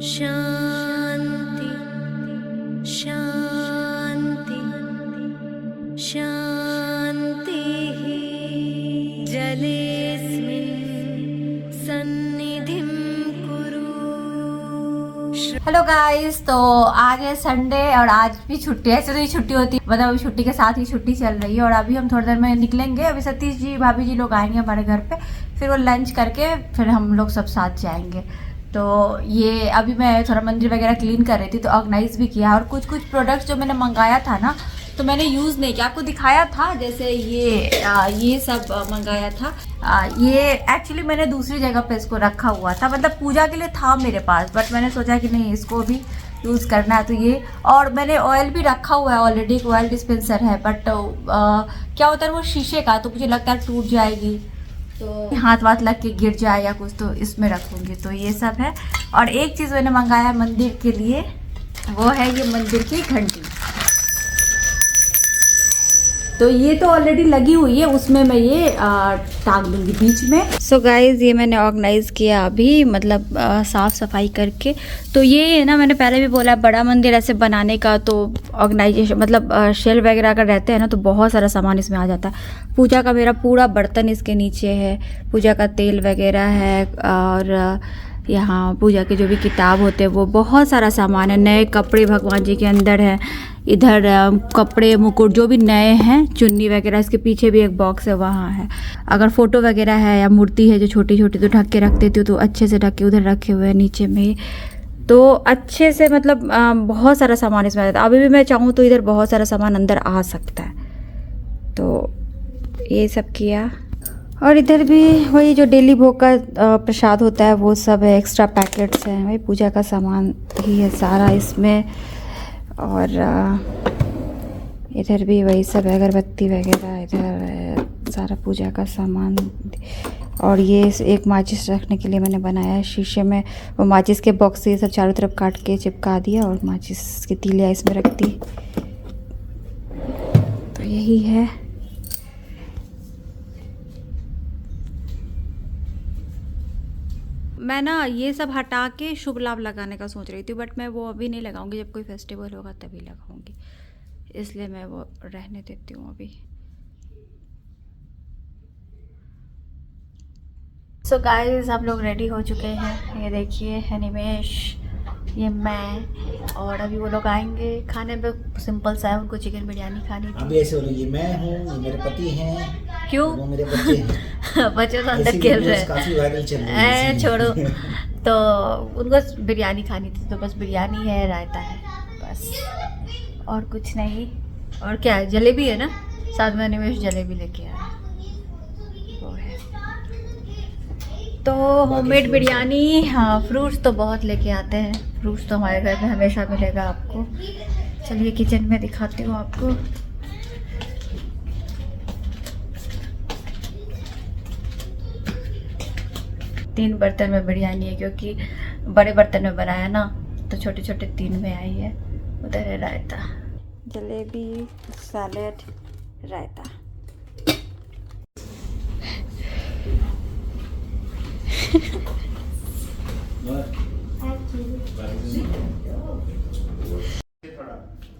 शांति शांति शान्तिः जलेऽस्मिन् सन्निधिं कुरु। Hello guys, तो आज है संडे और आज भी छुट्टी है। ऐसे तो ये छुट्टी होती है, मतलब अभी छुट्टी के साथ ही छुट्टी चल रही है और अभी हम थोड़ी देर में निकलेंगे। अभी सतीश जी भाभी जी लोग आएंगे हमारे घर पे, फिर वो लंच करके फिर हम लोग सब साथ जाएंगे। तो ये अभी मैं थोड़ा मंदिर वगैरह क्लीन कर रही थी तो ऑर्गेनाइज भी किया और कुछ प्रोडक्ट्स जो मैंने मंगाया था ना तो मैंने यूज़ नहीं किया, आपको दिखाया था। जैसे ये सब मंगाया था। ये एक्चुअली मैंने दूसरी जगह पे इसको रखा हुआ था, मतलब पूजा के लिए था मेरे पास, बट मैंने सोचा कि नहीं इसको भी यूज़ करना है। तो ये, और मैंने ऑयल भी रखा हुआ है ऑलरेडी, एक ऑयल डिस्पेंसर है, बट क्या होता है वो शीशे का, तो मुझे लगता है टूट जाएगी तो हाथ वाथ लग के गिर जाए या कुछ, तो इसमें रखूँगी। तो ये सब है। और एक चीज़ मैंने मंगाया मंदिर के लिए, वो है ये मंदिर की घंटी। तो ये तो ऑलरेडी लगी हुई है, उसमें मैं ये टांग दूंगी बीच में। सो गाइज, ये मैंने ऑर्गेनाइज़ किया अभी, मतलब साफ़ सफाई करके। तो ये है ना, मैंने पहले भी बोला बड़ा मंदिर ऐसे बनाने का तो ऑर्गेनाइजेशन, मतलब शेल वगैरह अगर रहते हैं ना तो बहुत सारा सामान इसमें आ जाता है। पूजा का मेरा पूरा बर्तन इसके नीचे है, पूजा का तेल वगैरह है, और यहाँ पूजा के जो भी किताब होते हैं वो बहुत सारा सामान है। नए कपड़े भगवान जी के अंदर है, इधर कपड़े मुकुट जो भी नए हैं, चुन्नी वगैरह, इसके पीछे भी एक बॉक्स है वहाँ है। अगर फ़ोटो वगैरह है या मूर्ति है जो छोटी छोटी तो ढक के रख देती हूँ, तो अच्छे से ढक के उधर रखे हुए हैं नीचे में ही। तो अच्छे से, मतलब बहुत सारा सामान इसमें आ जाता है। अभी भी मैं चाहूँ तो इधर बहुत सारा सामान अंदर आ सकता है। तो ये सब किया। और इधर भी वही जो डेली भोग का प्रसाद होता है वो सब है, एक्स्ट्रा पैकेट्स हैं, वही पूजा का सामान ही है सारा इसमें। और इधर भी वही सब है, अगरबत्ती वगैरह, इधर सारा पूजा का सामान। और ये एक माचिस रखने के लिए मैंने बनाया है शीशे में, वो माचिस के बॉक्स से सब चारों तरफ काट के चिपका दिया और माचिस की तीलियाँ इसमें रख दी। तो यही है। मैं ना ये सब हटा के शुभ लाभ लगाने का सोच रही थी, बट मैं वो अभी नहीं लगाऊंगी, जब कोई फेस्टिवल होगा तभी लगाऊंगी, इसलिए मैं वो रहने देती हूँ अभी। सो गाइस, हम लोग रेडी हो चुके हैं। ये देखिए है निमेश, ये मैं, और अभी वो लोग आएंगे। खाने में सिंपल सा है, उनको चिकन बिरयानी खानी थी। अभी ऐसे बोलो, ये मैं हूँ, ये मेरे पति हैं। क्यों? वो मेरे बच्चे हैं। बच्चे तो अंदर खेल रहे हैं, काफी वायरल चल रही है। छोड़ो। तो उनको बिरयानी खानी थी, तो बस बिरयानी है, रायता है, बस और कुछ नहीं। और क्या है, जलेबी है ना, साथ में निमेश जलेबी लेके आया, वो है। तो होममेड बिरयानी। हाँ, फ्रूट्स तो बहुत लेके आते हैं, फ्रूट्स तो हमारे घर में हमेशा मिलेगा आपको। चलिए किचन में दिखाती हूँ आपको। तीन बर्तन में बिरयानी है, क्योंकि बड़े बर्तन में बनाया ना तो छोटे छोटे तीन में आई है। उधर है रायता, जलेबी, सैलेड, रायता।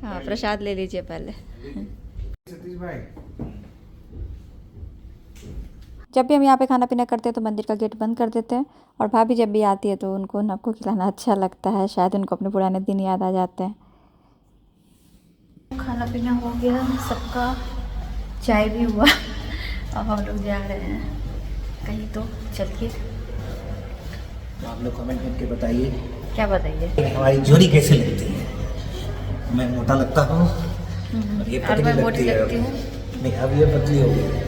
हाँ, प्रसाद ले लीजिए पहले। सतीश भाई, जब भी हम यहाँ पे खाना पीना करते हैं तो मंदिर का गेट बंद कर देते हैं, और भाभी जब भी आती है तो उनको नक्को खिलाना अच्छा लगता है, शायद उनको अपने पुराने दिन याद आ जाते हैं। खाना पीना हो गया सबका, चाय भी हुआ, अब हम लोग जा रहे हैं कहीं। तो चलिए, तो आप लोग कमेंट करके बताइए, क्या बताइए हमारी जोड़ी कैसे लगती है। मैं मोटा लगता हूँ और ये पतली लगती है। नहीं, अब ये पतली हो गई।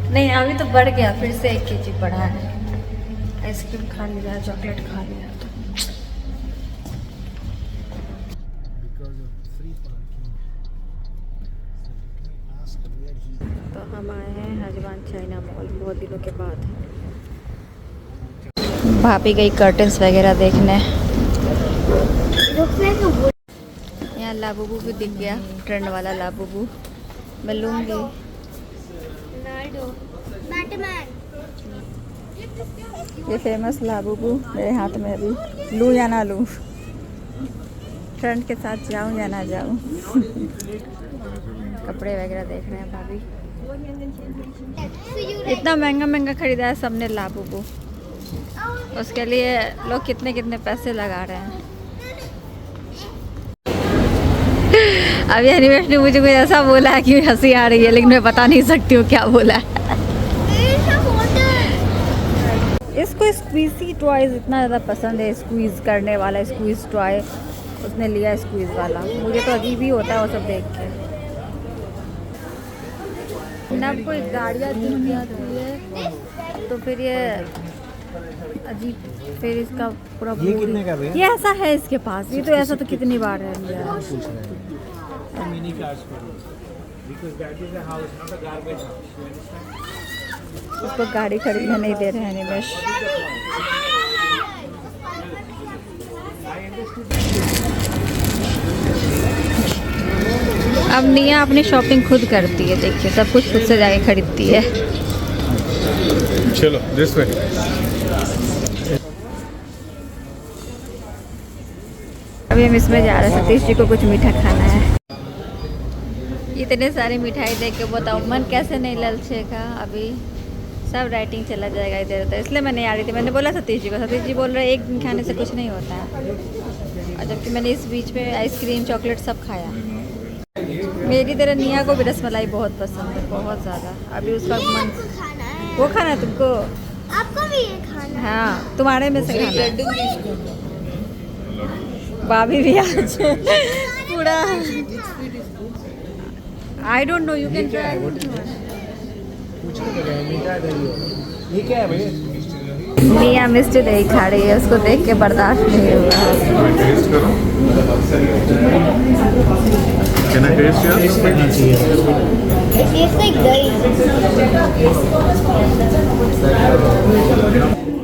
नहीं, अभी तो बढ़ गया, फिर से 1 kg बढ़ा है। आइसक्रीम खा लिया, चॉकलेट खा लिया। तो हम आए हैं हजवान चाइना मॉल बहुत दिनों के बाद। भाभी गई कर्टन्स वगैरह देखने। यहाँ लाबूबू भी दिख गया, ट्रेंड वाला लाबूबू मैं लूँगी। बैटमैन, ये फेमस लाबूबू मेरे हाथ में अभी, लूँ या ना लूँ, फ्रेंड के साथ जाऊँ या ना जाऊँ। कपड़े वगैरह देख रहे हैं भाभी, इतना महंगा महंगा खरीदा है सबने लाबूबू, उसके लिए लोग कितने कितने पैसे लगा रहे हैं। अभी अनिमेश ने मुझे कुछ ऐसा बोला है कि हंसी आ रही है, लेकिन मैं बता नहीं सकती हूँ क्या बोला है। इसको स्क्वीजी टॉयज इतना ज़्यादा पसंद है, स्क्वीज करने वाला स्क्वीज टॉय उसने लिया, स्क्वीज वाला। मुझे तो अजीब ही होता है वो सब देख के। ना कोई गाड़ियाँ धुनी आती है तो फिर ये अजीब, फिर इसका पूरा ये कितने का भैया? ये ऐसा है इसके पास, ये तो ऐसा तो कितनी बार है लिया। mini cars for you because that is a house, not a garbage house. You understand? उसको गाड़ी खरीदने नहीं दे रहे हैं निमेश। अब निया अपनी शॉपिंग खुद करती है, देखिए सब कुछ खुद से जाके खरीदती है। चलो this way. अभी हम इसमें जा रहे हैं, सतीश जी को कुछ मीठा खाना है। इतने सारी मिठाई देख के बताओ मन कैसे नहीं ललचेगा। अभी सब राइटिंग चला जाएगा इधर उधर, इसलिए मैं नहीं आ रही थी। मैंने बोला सतीश जी को, सतीश जी बोल रहे एक दिन खाने से कुछ नहीं होता है, और जबकि मैंने इस बीच में आइसक्रीम चॉकलेट सब खाया। मेरी तरह निया को भी रसमलाई बहुत पसंद है, बहुत ज़्यादा। अभी उसका मन वो खाना है तुमको, आपको भी ये खाना है। हाँ तुम्हारे में से खाना है। भाभी भी आज पूरा I don't know, you can try. ये क्या है भैया? मियाँ मिस्टी दही खा रही है, उसको देख के बर्दाश्त नहीं हुआ। टेस्ट करो। Can I taste yours? It tastes like दही।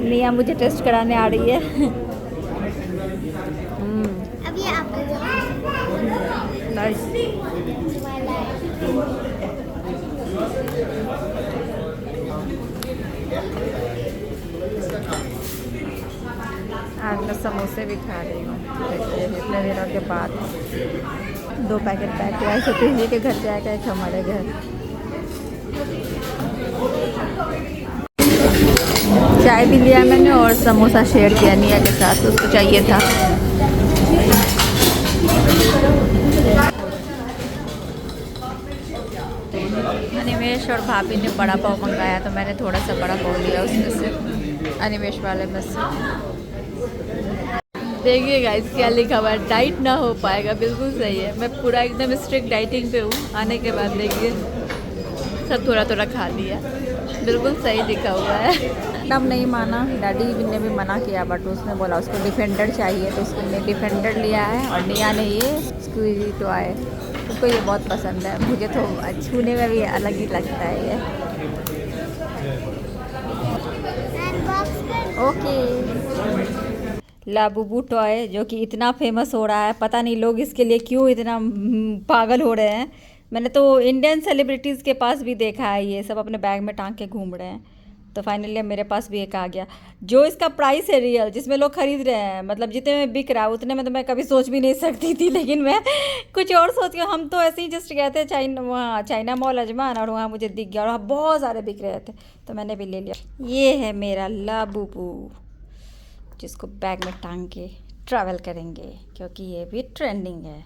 मियाँ मुझे टेस्ट कराने आ रही है। अब ये आपका नाइस। आज मैं समोसे भी खा रही हूँ, देखिए इतने दिनों के बाद 2 पैकेट पैक किया है। सतीश जी के घर जाएगा, एक हमारे घर। चाय भी लिया मैंने और समोसा शेयर किया निया के साथ, उसको चाहिए था। अनिमेश और भाभी ने बड़ा पाव मंगाया, तो मैंने थोड़ा सा बड़ा पाव लिया उसमें से, अनिमेश वाले में से। देखिए गाइस क्या लिखा हुआ है, डाइट ना हो पाएगा। बिल्कुल सही है, मैं पूरा एकदम स्ट्रिक्ट डाइटिंग पे हूँ। आने के बाद देखिए सब थोड़ा थोड़ा खा लिया, बिल्कुल सही लिखा हुआ है। तब नहीं माना, डैडी ने भी मना किया, बट उसने बोला उसको डिफेंडर चाहिए, तो उसने डिफेंडर लिया है। और निया ने ये स्क्वीजी टॉय, उसको ये बहुत पसंद है। मुझे तो छूने में भी अलग ही लगता है ये। ओके लाबूबू टॉय जो कि इतना फेमस हो रहा है, पता नहीं लोग इसके लिए क्यों इतना पागल हो रहे हैं। मैंने तो इंडियन सेलिब्रिटीज़ के पास भी देखा है, ये सब अपने बैग में टांग के घूम रहे हैं। तो फाइनली मेरे पास भी एक आ गया। जो इसका प्राइस है रियल, जिसमें लोग खरीद रहे हैं, मतलब जितने में बिक रहा है उतने में तो मैं कभी सोच भी नहीं सकती थी। लेकिन मैं कुछ और सोच के, हम तो ऐसे ही जस्ट गए थे वहाँ चाइना मॉल अजमान, और वहाँ मुझे दिख गया और वहाँ बहुत सारे बिक रहे थे, तो मैंने भी ले लिया। ये है मेरा लाबूबू, जिसको बैग में टांग के ट्रैवल करेंगे, क्योंकि ये भी ट्रेंडिंग है।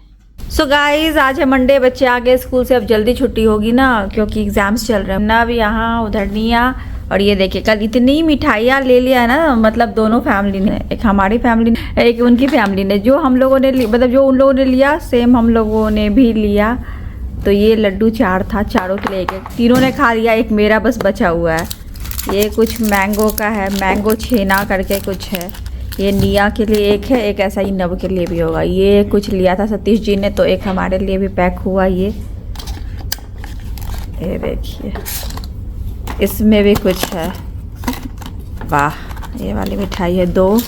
सो गाइज आज है मंडे, बच्चे आ गए स्कूल से, अब जल्दी छुट्टी होगी ना, क्योंकि एग्जाम्स चल रहे हैं ना। अभी यहाँ उधर निया, और ये देखिए कल इतनी मिठाइयाँ ले लिया है ना, मतलब दोनों फैमिली ने, एक हमारी फैमिली ने, एक उनकी फैमिली ने। जो हम लोगों ने मतलब जो उन लोगों ने लिया सेम हम लोगों ने भी लिया। तो ये लड्डू 4 था, चारों के लिए एक, तीनों ने खा लिया, एक मेरा बस बचा हुआ है। ये कुछ मैंगो का है, मैंगो छेना करके कुछ है। ये निया के लिए एक है, एक ऐसा ही नव के लिए भी होगा। ये कुछ लिया था सतीश जी ने, तो एक हमारे लिए भी पैक हुआ। ये देखिए इसमें भी कुछ है, वाह ये वाली मिठाई है 2,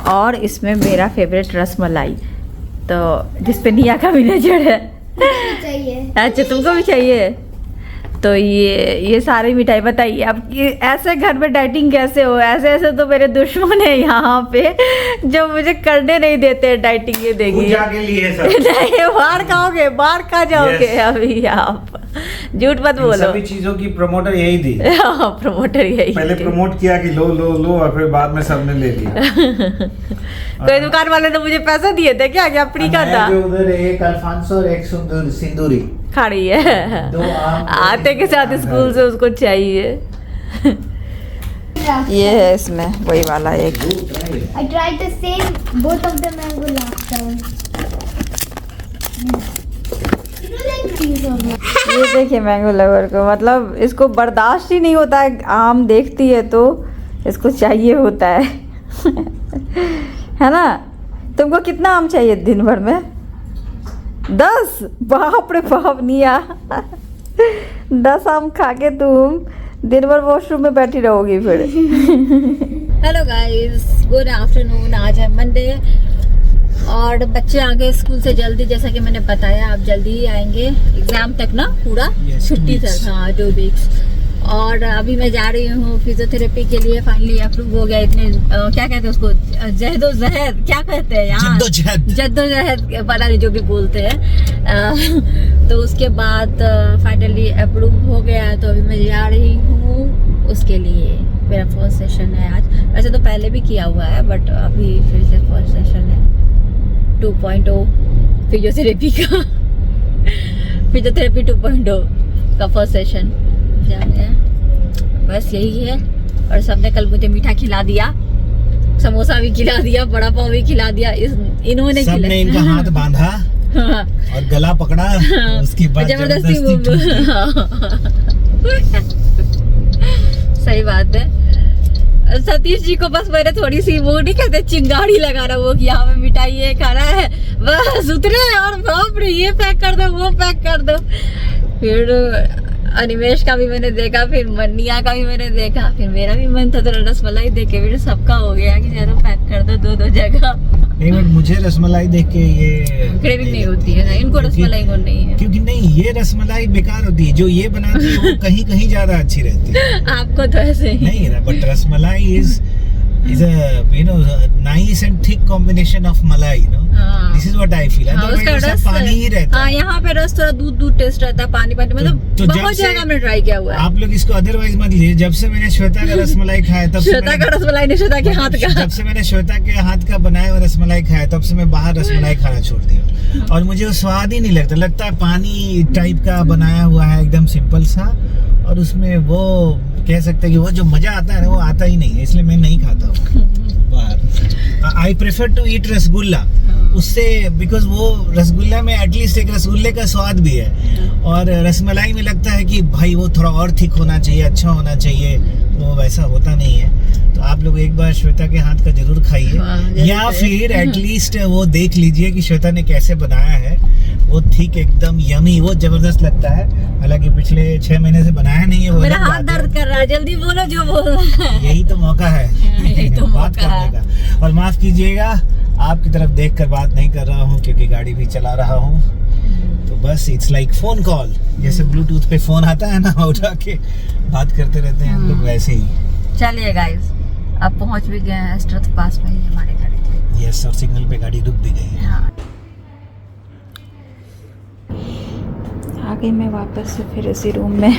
और इसमें मेरा फेवरेट रसमलाई, तो जिस पे निया का भी नजर है। चाहिए। अच्छा तुमको भी चाहिए, तो ये सारी मिठाई बताइए अब कि ऐसे घर में डाइटिंग कैसे हो। ऐसे ऐसे तो मेरे दुश्मन है यहाँ पे जो मुझे करने नहीं देते डाइटिंग। ये देखिए पूजा के लिए सब। नहीं बाहर खाओगे, बाहर खा जाओगे। अभी आप झूठ मत बोलो। सभी चीजों की प्रमोटर यही थी। हाँ, प्रमोटर यही पहले थी। प्रमोट किया कि लो लो लो और फिर बाद में सबने ले लिया। कोई दुकान वाले ने मुझे पैसे दिए थे क्या फ्री का था? जो उधर एक अल्फांसो और एक सिंदूरी खड़ी है, दो आम आते के साथ स्कूल से उसको चाहिए। ये है इसमें वही वाला एक। I tried the same, both of them mango last time. It was like cheese on that. ये देखिए मैंगो लवर को, मतलब इसको बर्दाश्त ही नहीं होता है। आम देखती है तो इसको चाहिए होता है। है ना? तुमको कितना आम चाहिए दिन भर में? 10? बाप रे बाप निया। 10 आम खा के तुम दिन भर वॉशरूम में बैठी रहोगी फिर। Hello guys, good afternoon. आज है मंडे और बच्चे आ गए स्कूल से जल्दी, जैसा कि मैंने बताया आप जल्दी ही आएंगे एग्जाम तक ना, पूरा छुट्टी तक। हाँ, 2 वीक्स। और अभी मैं जा रही हूँ फिजियोथेरेपी के लिए। फाइनली अप्रूव हो गया। इतने क्या कहते हैं उसको, जहदोजहद क्या कहते हैं यहाँ, जद्दोजहद पता नहीं जो भी बोलते हैं। तो उसके बाद फाइनली अप्रूव हो गया। तो अभी मैं जा रही हूँ उसके लिए। मेरा फर्स्ट सेशन है आज। वैसे तो पहले भी किया हुआ है बट अभी फिर से फर्स्ट सेशन है 2.0 फिजियोथेरेपी का। फिजियोथेरेपी 2.0 का फर्स्ट सेशन जाने हैं। बस यही है। और सबने कल मुझे मीठा खिला दिया, समोसा भी खिला दिया, बड़ा पाव भी खिला दिया। इन्होंने सबने इनका हाथ बांधा और गला पकड़ा, उसके बाद जबरदस्ती सही बात है। सतीश जी को बस मैंने थोड़ी सी वो नहीं कहते चिंगाड़ी लगाना, वो कि यहाँ पे मिठाई ये खाना है, बस उतरे और बाप रे ये पैक कर दो, वो पैक कर दो। फिर अनिमेश का भी मैंने देखा, फिर मन्निया का भी मैंने देखा, फिर मेरा भी मन था तो रसमलाई देख के फिर सबका हो गया कि चलो पैक कर दो 2 जगह। नहीं बट मुझे रसमलाई देख के ये क्रेविंग नहीं होती है ना, इनको रसमलाई को नहीं है। क्योंकि नहीं, ये रसमलाई बेकार होती है। जो ये बनाती है वो कहीं कहीं ज्यादा अच्छी रहती है। आपको तो ऐसे ही नहीं but rasmalai is a nice and thick combination of malai, This is what I feel. उसका रस पानी ही रहता है। यहाँ पे रस थोड़ा दूध टेस्ट रहता है, पानी मतलब तो बहुत जगह हमने ट्राई किया हुआ है। आप लोग इसको अदरवाइज मत लीजिए। जब से मैंने श्वेता का रसमलाई खाया तब श्वेता का रसमलाई नहीं, श्वेता के हाथ का। जब से मैंने श्वेता के हाथ का बनाया हुआ रसमलाई खाया तब से मैं बाहर रसमलाई खाना छोड़ दिया। और मुझे वो स्वाद ही नहीं लगता है पानी टाइप का बनाया हुआ है, एकदम सिंपल सा। और उसमें वो कह सकते हैं कि वो जो मजा आता है ना वो आता ही नहीं है, इसलिए मैं नहीं खाता हूँ बाहर। I prefer to eat rasgulla उससे, बिकॉज वो रसगुल्ला में एटलीस्ट एक रसगुल्ले का स्वाद भी है। और रसमलाई में लगता है कि भाई वो थोड़ा और थिक होना चाहिए, अच्छा होना चाहिए, वो वैसा होता नहीं है। तो आप लोग एक बार श्वेता के हाथ का जरूर खाइए, या फिर एटलीस्ट वो देख लीजिए कि श्वेता ने कैसे बनाया है। वो थिक एकदम यमी, वो जबरदस्त लगता है। हालांकि पिछले 6 महीने से बनाया नहीं है। वो मेरा हाथ दर्द कर रहा है, जल्दी बोलो जो बोलना है। यही तो मौका है यही तो बात मौका है। करने का। और माफ कीजिएगा आपकी तरफ देखकर बात नहीं कर रहा हूँ क्योंकि गाड़ी भी चला रहा हूँ। तो बस इट्स लाइक फोन कॉल, जैसे ब्लूटूथ पे फोन आता है ना, उठा के बात करते रहते हैं हम लोग, वैसे ही। चलिए गाइस, अब पहुंच भी गए हैं एस्ट्रो के पास में ही हमारे गाड़ी। यस, और सिग्नल पे गाड़ी रुक भी गई है। हाँ। आ गई मैं वापस से फिर इसी रूम में।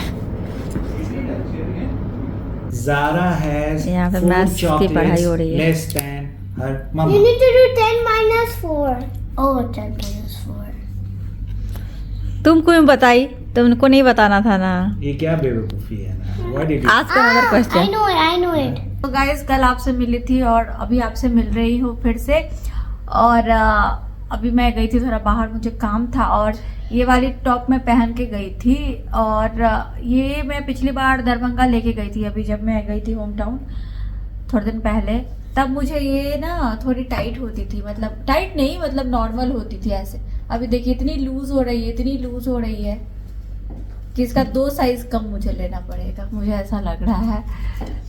ज़ारा हैज यहाँ पे मैथ्स की पढ़ाई हो रही है। लेस देन हर You मम्मा। need to do 10 minus 4. Oh, 10 minus 4. तुमको बताई, तुमको नहीं बताना था ना। ये क्या बेवकूफी है ना। Why did you? आज का another I question. know it, I know it. तो गाइस, कल आपसे मिली थी और अभी आपसे मिल रही हूँ फिर से। और अभी मैं गई थी थोड़ा बाहर, मुझे काम था और ये वाली टॉप मैं पहन के गई थी। और ये मैं पिछली बार दरभंगा लेके गई थी, अभी जब मैं गई थी होम टाउन थोड़े दिन पहले, तब मुझे ये ना थोड़ी टाइट होती थी, मतलब टाइट नहीं, मतलब नॉर्मल होती थी ऐसे। अभी देखिए इतनी लूज हो रही है, इतनी लूज हो रही है कि इसका 2 साइज कम मुझे लेना पड़ेगा, मुझे ऐसा लग रहा है।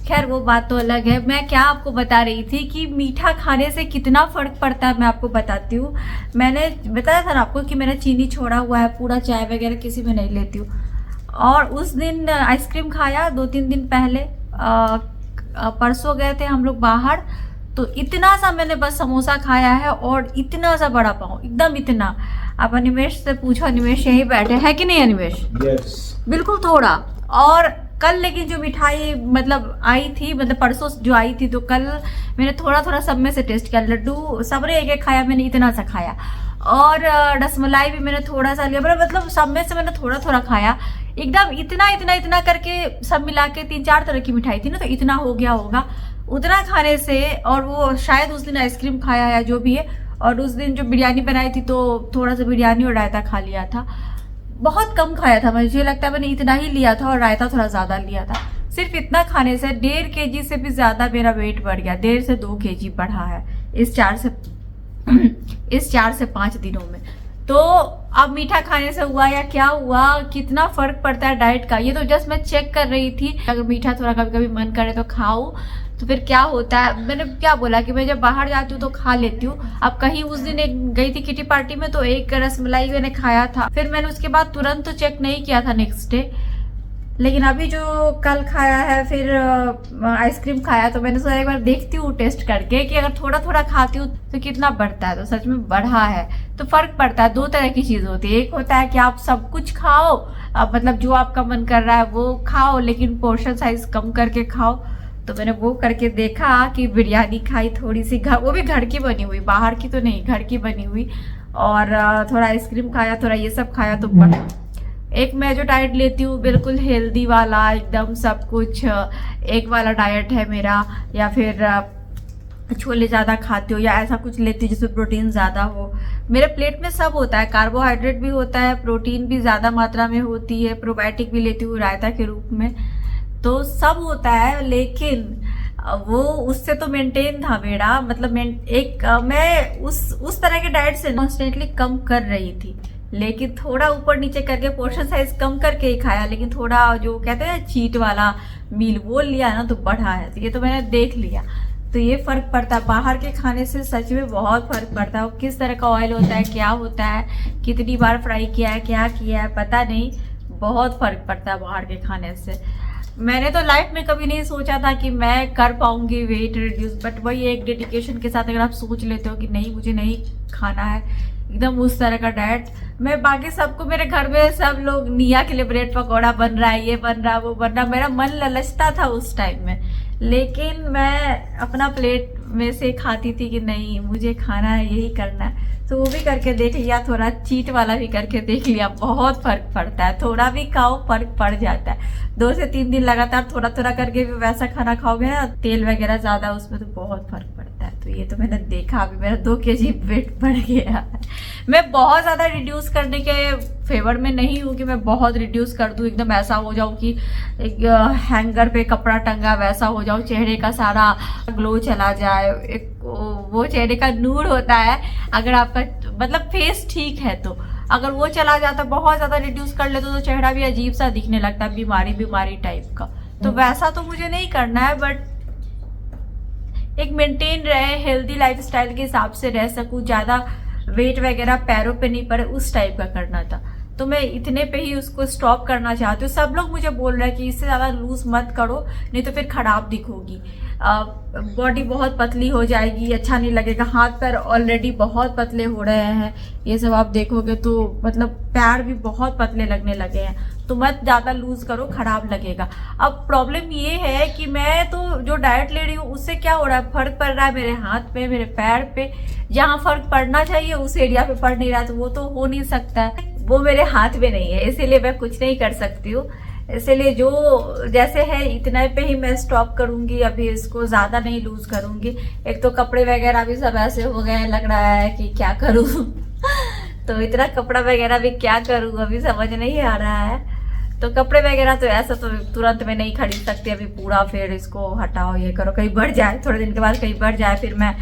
खैर वो बात तो अलग है। मैं क्या आपको बता रही थी कि मीठा खाने से कितना फर्क पड़ता है, मैं आपको बताती हूँ। मैंने बताया था ना आपको कि मैंने चीनी छोड़ा हुआ है, पूरा चाय वगैरह किसी में नहीं लेती हूँ। और उस दिन आइसक्रीम खाया 2-3 दिन पहले। परसों गए थे हम लोग बाहर, तो इतना सा मैंने बस समोसा खाया है और इतना सा बड़ा पाव, एकदम इतना। आप अनिमेश से पूछो, अनिमेश यहीं बैठे है कि नहीं अनिमेश? यस। बिल्कुल थोड़ा। और कल लेकिन जो मिठाई मतलब आई थी, मतलब परसों जो आई थी, तो कल मैंने थोड़ा थोड़ा सब में से टेस्ट किया। लड्डू सबने एक एक खाया, मैंने इतना सा खाया। और रसमलाई भी मैंने थोड़ा सा लिया, मतलब सब में से मैंने थोड़ा थोड़ा खाया। एकदम इतना इतना इतना करके सब मिला के 3-4 तरह की मिठाई थी ना, तो इतना हो गया होगा। उतना खाने से, और वो शायद उस दिन आइसक्रीम खाया है जो भी है, और उस दिन जो बिरयानी बनाई थी तो थोड़ा सा बिरयानी और रायता खा लिया था। बहुत कम खाया था, मुझे लगता है मैंने इतना ही लिया था, और रायता थोड़ा ज़्यादा लिया था। सिर्फ इतना खाने से 1.5 kg से भी ज़्यादा मेरा वेट बढ़ गया। 1.5 से 2 kg बढ़ा है इस 4 से 5 दिनों में। तो अब मीठा खाने से हुआ या क्या हुआ, कितना फर्क पड़ता है डाइट का, ये तो जस्ट मैं चेक कर रही थी। अगर मीठा थोड़ा कभी कभी मन करे तो खाओ, तो फिर क्या होता है। मैंने क्या बोला कि मैं जब बाहर जाती हूँ तो खा लेती हूँ। अब कहीं उस दिन एक गई थी किटी पार्टी में, तो एक रसमलाई मैंने खाया था, फिर मैंने उसके बाद तुरंत तो चेक नहीं किया था नेक्स्ट डे। लेकिन अभी जो कल खाया है, फिर आइसक्रीम खाया, तो मैंने सोचा एक बार देखती हूँ टेस्ट करके कि अगर थोड़ा थोड़ा खाती हूँ तो कितना बढ़ता है। तो सच में बढ़ा है। तो फर्क पड़ता है। 2 तरह की चीज होती है। एक होता है कि आप सब कुछ खाओ, मतलब जो आपका मन कर रहा है वो खाओ, लेकिन पोर्शन साइज कम करके खाओ। तो मैंने वो करके देखा कि बिरयानी खाई थोड़ी सी, वो भी घर की बनी हुई, बाहर की तो नहीं, घर की बनी हुई। और थोड़ा आइसक्रीम खाया, थोड़ा ये सब खाया, तो बढ़ा। एक मैं जो डाइट लेती हूँ बिल्कुल हेल्दी वाला, एकदम सब कुछ एक वाला डाइट है मेरा, या फिर छोले ज़्यादा खाती हो या ऐसा कुछ लेती हूँ जिसमें प्रोटीन ज़्यादा हो। मेरे प्लेट में सब होता है, कार्बोहाइड्रेट भी होता है, प्रोटीन भी ज़्यादा मात्रा में होती है, प्रोबायोटिक भी लेती हूँ रायता के रूप में, तो सब होता है। लेकिन वो उससे तो मेंटेन था मेरा, मतलब मैं उस तरह के डाइट से कॉन्स्टेंटली कम कर रही थी, लेकिन थोड़ा ऊपर नीचे करके पोर्शन साइज कम करके ही खाया। लेकिन थोड़ा जो कहते हैं चीट वाला मील वो लिया ना, तो बढ़ा है। तो ये तो मैंने देख लिया। तो ये फर्क पड़ता है बाहर के खाने से, सच में बहुत फर्क पड़ता है। वो किस तरह का ऑयल होता है, क्या होता है, कितनी बार फ्राई किया है, क्या किया है, पता नहीं। बहुत फर्क पड़ता है बाहर के खाने से। मैंने तो लाइफ में कभी नहीं सोचा था कि मैं कर पाऊंगी वेट रिड्यूस, बट वही एक डेडिकेशन के साथ अगर आप सोच लेते हो कि नहीं मुझे नहीं खाना है एकदम उस तरह का डाइट। मैं बाकी सबको, मेरे घर में सब लोग निया के लिए ब्रेड पकौड़ा बन रहा है, ये बन रहा है, वो बन रहा, मेरा मन ललचता था उस टाइम में, लेकिन मैं अपना प्लेट में से खाती थी कि नहीं मुझे खाना है, यही करना है। तो वो भी करके देख लिया, थोड़ा चीट वाला भी करके देख लिया, बहुत फर्क पड़ता है। थोड़ा भी खाओ फर्क पड़ जाता है। 2 से 3 दिन लगातार थोड़ा थोड़ा करके भी वैसा खाना खाओगे ना, तेल वगैरह ज्यादा उसमें, तो बहुत फर्क पड़ता है। तो ये तो मैंने देखा, अभी मेरा 2 kg वेट बढ़ गया। मैं बहुत ज्यादा रिड्यूस करने के फेवर में नहीं हूँ कि मैं बहुत रिड्यूस कर दूँ, एकदम ऐसा हो जाऊँ कि एक हैंगर पे कपड़ा टंगा वैसा हो जाऊँ, चेहरे का सारा ग्लो चला जाए। एक वो चेहरे का नूर होता है, अगर आपका मतलब फेस ठीक है तो, अगर वो चला जाता, बहुत ज्यादा रिड्यूस कर लेते तो चेहरा भी अजीब सा दिखने लगता है, बीमारी टाइप का। तो वैसा तो मुझे नहीं करना है, बट एक मेंटेन रहे, हेल्दी लाइफस्टाइल के हिसाब से रह सकूं, ज्यादा वेट वगैरह पैरों पे नहीं पड़े, उस टाइप का करना था। तो मैं इतने पे ही उसको स्टॉप करना चाहती हूँ। सब लोग मुझे बोल रहे हैं कि इससे ज़्यादा लूज मत करो, नहीं तो फिर खराब दिखोगी, बॉडी बहुत पतली हो जाएगी, अच्छा नहीं लगेगा। हाथ पैर ऑलरेडी बहुत पतले हो रहे हैं, ये सब आप देखोगे तो मतलब पैर भी बहुत पतले लगने लगे हैं। तो मत ज़्यादा लूज करो, खराब लगेगा। अब प्रॉब्लम ये है कि मैं तो जो डाइट ले रही हूँ उससे क्या हो रहा है, फर्क पड़ रहा है मेरे हाथ पे, मेरे पैर पे। जहाँ फर्क पड़ना चाहिए उस एरिया पे पड़ नहीं रहा, तो वो तो हो नहीं सकता है, वो मेरे हाथ में नहीं है, इसीलिए मैं कुछ नहीं कर सकती हूँ। इसीलिए जो जैसे है इतना पे ही मैं स्टॉप करूंगी, अभी इसको ज्यादा नहीं लूज करूंगी। एक तो कपड़े वगैरह भी सब ऐसे हो गए, लग रहा है कि क्या करूं तो इतना कपड़ा वगैरह भी क्या करूं, अभी समझ नहीं आ रहा है। तो कपड़े वगैरह तो ऐसा तो तुरंत में नहीं खरीद सकती, अभी पूरा फिर इसको हटाओ, ये करो, कहीं बढ़ जाए, थोड़े दिन के बाद कहीं बढ़ जाए, फिर मैं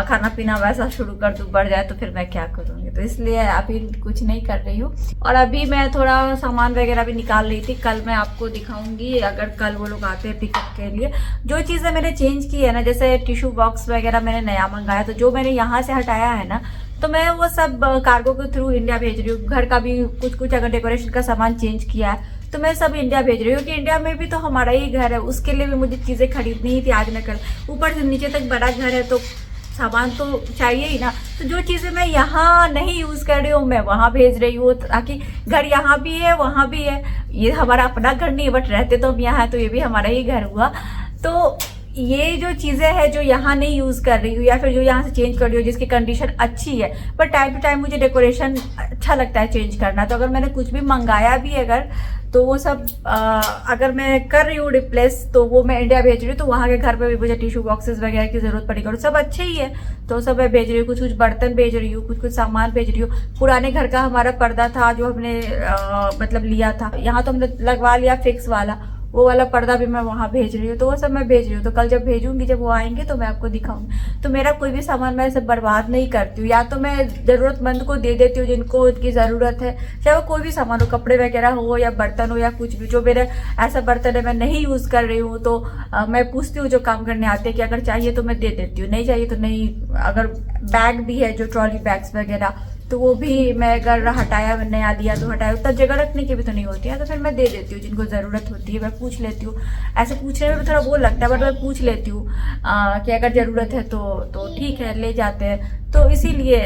खाना पीना वैसा शुरू कर दूँ, बढ़ जाए तो फिर मैं क्या करूँगी। तो इसलिए अभी कुछ नहीं कर रही हूँ। और अभी मैं थोड़ा सामान वगैरह भी निकाल रही थी, कल मैं आपको दिखाऊंगी अगर कल वो लोग आते हैं पिकअप के लिए। जो चीज़ें मैंने चेंज की है ना, जैसे टिश्यू बॉक्स वगैरह मैंने नया मंगाया, तो जो मैंने यहाँ से हटाया है ना, तो मैं वो सब कार्गो के थ्रू इंडिया भेज रही हूँ। घर का भी कुछ अगर डेकोरेशन का सामान चेंज किया है तो मैं सब इंडिया भेज रही हूँ, कि इंडिया में भी तो हमारा ही घर है, उसके लिए भी मुझे चीज़ें खरीदनी ही थी आज न कल। ऊपर से नीचे तक बड़ा घर है तो सामान तो चाहिए ही ना। तो जो चीज़ें मैं यहाँ नहीं यूज़ कर रही हूँ मैं वहाँ भेज रही हूँ, ताकि घर यहाँ भी है वहाँ भी है। ये हमारा अपना घर नहीं है, बट रहते तो हम यहाँ है, तो ये भी हमारा ही घर हुआ। तो ये जो चीज़ें हैं जो यहाँ नहीं यूज़ कर रही हूँ या फिर जो यहाँ से चेंज कर रही हूँ जिसकी कंडीशन अच्छी है, पर टाइम टू टाइम मुझे डेकोरेशन अच्छा लगता है चेंज करना। तो अगर मैंने कुछ भी मंगाया भी अगर, तो वो सब अगर मैं कर रही हूँ रिप्लेस, तो वो मैं इंडिया भेज रही हूँ। तो वहाँ के घर पे भी मुझे टिश्यू बॉक्सेस वगैरह की ज़रूरत पड़ेगी, और सब अच्छे ही है तो सब मैं भेज रही हूँ। कुछ कुछ बर्तन भेज रही हूँ, कुछ कुछ सामान भेज रही हूँ। पुराने घर का हमारा पर्दा था जो हमने मतलब लिया था, यहाँ तो हमने लगवा लिया फिक्स वाला, वो वाला पर्दा भी मैं वहाँ भेज रही हूँ। तो वो सब मैं भेज रही हूँ। तो कल जब भेजूंगी, जब वो आएंगे तो मैं आपको दिखाऊंगी। तो मेरा कोई भी सामान मैं ऐसे बर्बाद नहीं करती हूँ, या तो मैं ज़रूरतमंद को दे देती हूँ जिनको उनकी ज़रूरत है, चाहे वो कोई भी सामान हो, कपड़े वगैरह हो या बर्तन हो या कुछ भी। जो मेरा ऐसा बर्तन है मैं नहीं यूज़ कर रही हूँ, तो मैं पूछती हूँ जो काम करने आते हैं कि अगर चाहिए तो मैं दे देती हूँ, नहीं चाहिए तो नहीं। अगर बैग भी है जो ट्रॉली बैग्स वगैरह, तो वो भी मैं अगर हटाया, नया दिया तो हटाया, तब जगह रखने की भी तो नहीं होती है, तो फिर मैं दे देती हूँ जिनको ज़रूरत होती है। मैं पूछ लेती हूँ, ऐसे पूछने में भी थोड़ा वो लगता है, बट मैं पूछ लेती हूँ कि अगर ज़रूरत है तो ठीक है ले जाते हैं। तो इसीलिए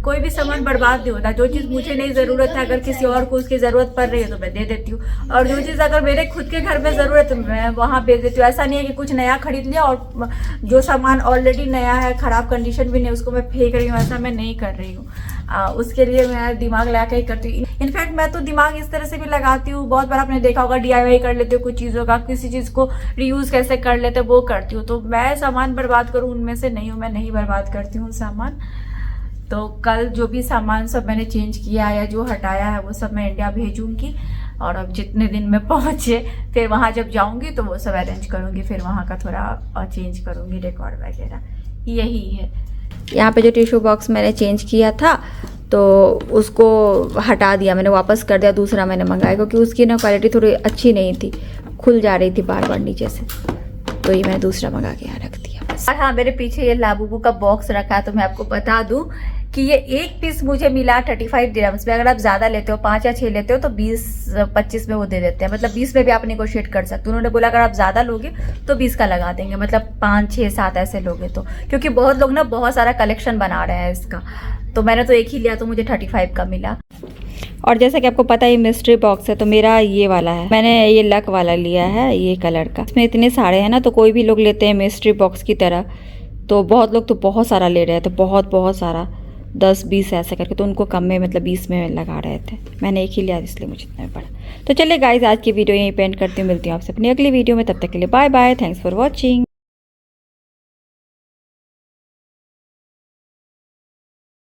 कोई भी सामान बर्बाद नहीं होता। जो चीज़ मुझे नहीं ज़रूरत है, अगर किसी और को उसकी ज़रूरत पड़ रही है तो मैं दे देती हूँ, और जो चीज़ अगर मेरे खुद के घर में ज़रूरत है मैं वहाँ भेज देती हूँ। ऐसा नहीं है कि कुछ नया खरीद लिया और जो सामान ऑलरेडी नया है, ख़राब कंडीशन भी नहीं, उसको मैं फेंक रही हूँ, ऐसा मैं नहीं कर रही हूँ। उसके लिए मैं दिमाग लगा के ही करती हूँ। इनफैक्ट मैं तो दिमाग इस तरह से भी लगाती हूँ, बहुत बार आपने देखा होगा DIY कर लेती हूँ कुछ चीज़ों का, किसी चीज़ को रीयूज़ कैसे कर लेते वो करती हूँ। तो मैं सामान बर्बाद करूँ उनमें से नहीं हूँ, मैं नहीं बर्बाद करती हूँ सामान। तो कल जो भी सामान सब मैंने चेंज किया या जो हटाया है वो सब मैं इंडिया भेजूंगी, और अब जितने दिन में पहुँचे फिर वहाँ जब जाऊँगी तो वो सब अरेंज करूँगी, फिर वहाँ का थोड़ा चेंज करूँगी डेकोर वगैरह, यही है। यहाँ पे जो टिश्यू बॉक्स मैंने चेंज किया था तो उसको हटा दिया मैंने, वापस कर दिया, दूसरा मैंने मंगाया, क्योंकि उसकी ना क्वालिटी थोड़ी अच्छी नहीं थी, खुल जा रही थी बार बार नीचे से, तो ये मैंने दूसरा मंगा के यहाँ रख दिया। और हाँ, मेरे पीछे ये लाबूबू का बॉक्स रखा है, तो मैं आपको बता दूं कि ये एक पीस मुझे मिला 35 दिरहम्स में। अगर आप ज़्यादा लेते हो, 5 या 6 लेते हो, तो 20-25 में वो दे देते हैं, मतलब 20 में भी आप नेगोशिएट कर सकते हो। उन्होंने बोला अगर आप ज़्यादा लोगे तो 20 का लगा देंगे, मतलब 5, 6, 7 ऐसे लोगे तो, क्योंकि बहुत लोग ना बहुत सारा कलेक्शन बना रहे हैं इसका, तो मैंने तो एक ही लिया तो मुझे 35 का मिला। और जैसा कि आपको पता है ये मिस्ट्री बॉक्स है, तो मेरा ये वाला है, मैंने ये लक वाला लिया है ये कलर का। इसमें इतने सारे हैं ना, तो कोई भी लोग लेते हैं मिस्ट्री बॉक्स की तरह, तो बहुत लोग तो बहुत सारा ले रहे हैं, तो बहुत सारा 10-20 ऐसे करके, तो उनको कम में मतलब 20 में लगा रहे थे। मैंने एक ही लिया इसलिए मुझे इतना पड़ा। तो चलिए गाइज, आज की वीडियो यहीं पेंट करती हूँ, मिलती हूँ आपसे अपनी अगली वीडियो में, तब तक के लिए bye bye, thanks for watching.